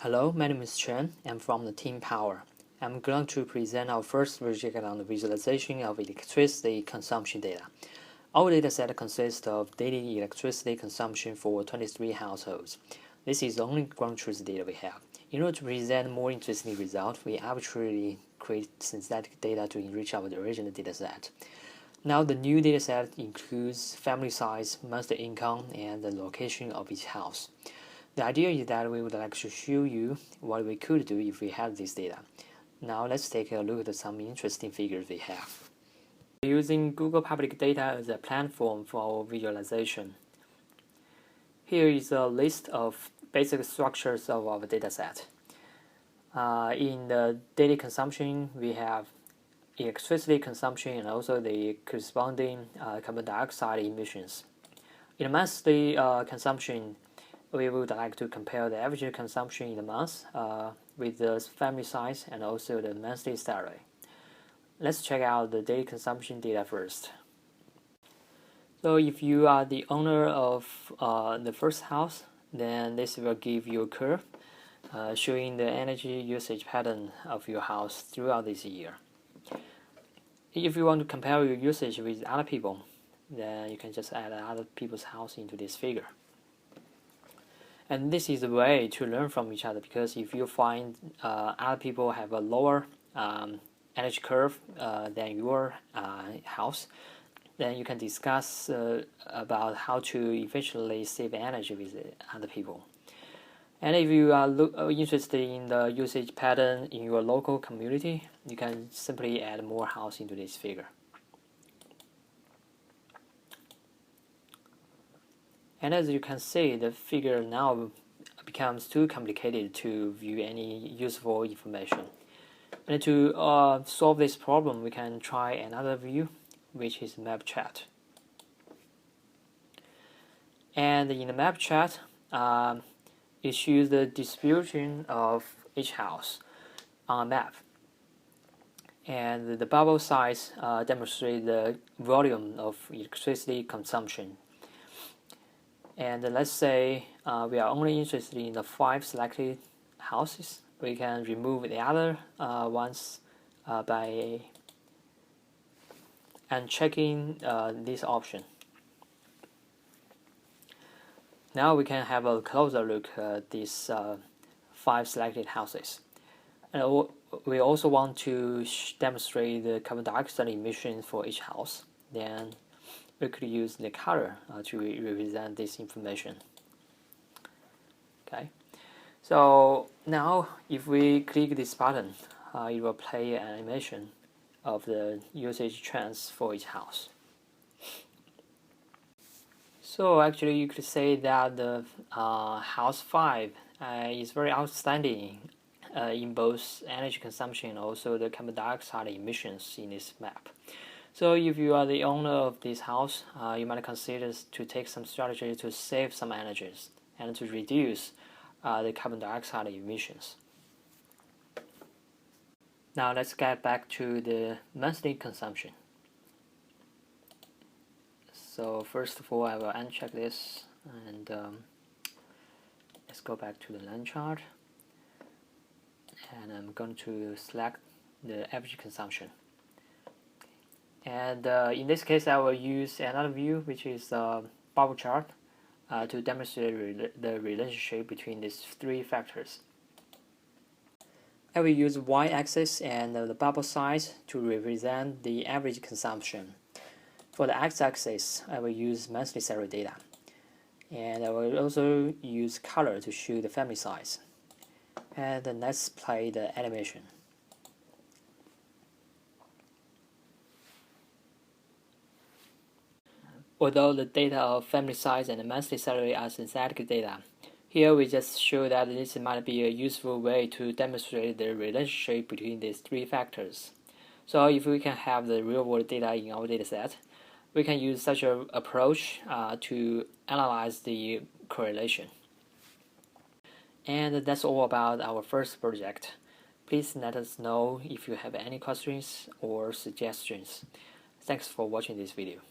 Hello, my name is Chen. I'm from the Team Power. I'm going to present our first project on the visualization of electricity consumption data. Our dataset consists of daily electricity consumption for 23 households. This is the only ground truth data we have. In order to present more interesting results, we arbitrarily create synthetic data to enrich our original dataset. Now the new dataset includes family size, monthly income, and the location of each house. The idea is that we would like to show you what we could do if we had this data. Now let's take a look at some interesting figures we have. We're using Google Public Data as a platform for our visualization. Here is a list of basic structures of our dataset. In the daily consumption, we have electricity consumption and also the corresponding carbon dioxide emissions. In monthly consumption, we would like to compare the average consumption in a month with the family size and also the monthly salary. Let's check out the daily consumption data first. So if you are the owner of the first house, then this will give you a curve showing the energy usage pattern of your house throughout this year. If you want to compare your usage with other people, then you can just add other people's house into this figure. And this is a way to learn from each other, because if you find other people have a lower energy curve than your house, then you can discuss about how to efficiently save energy with other people. And if you are interested in the usage pattern in your local community, you can simply add more house into this figure. And as you can see, the figure now becomes too complicated to view any useful information. And to solve this problem, we can try another view, which is map chart. And in the map chart, it shows the distribution of each house on a map. And the bubble size demonstrates the volume of electricity consumption. And let's say we are only interested in the 5 selected houses. We can remove the other ones by unchecking this option. Now we can have a closer look at these 5 selected houses. And we also want to demonstrate the carbon dioxide emissions for each house. Then we could use the color to represent this information. Okay, so now if we click this button, it will play an animation of the usage trends for each house. So actually you could say that the house 5 is very outstanding in both energy consumption and also the carbon dioxide emissions in this map. So if you are the owner of this house, you might consider to take some strategy to save some energies and to reduce the carbon dioxide emissions. Now let's get back to the monthly consumption. So first of all, I will uncheck this, and let's go back to the line chart, and I'm going to select the average consumption. And in this case, I will use another view, which is a bubble chart, to demonstrate the relationship between these 3 factors. I will use y-axis and the bubble size to represent the average consumption. For the x-axis, I will use monthly salary data. And I will also use color to show the family size. And then let's play the animation. Although the data of family size and monthly salary are synthetic data, here we just show that this might be a useful way to demonstrate the relationship between these 3 factors. So if we can have the real-world data in our dataset, we can use such an approach to analyze the correlation. And that's all about our first project. Please let us know if you have any questions or suggestions. Thanks for watching this video.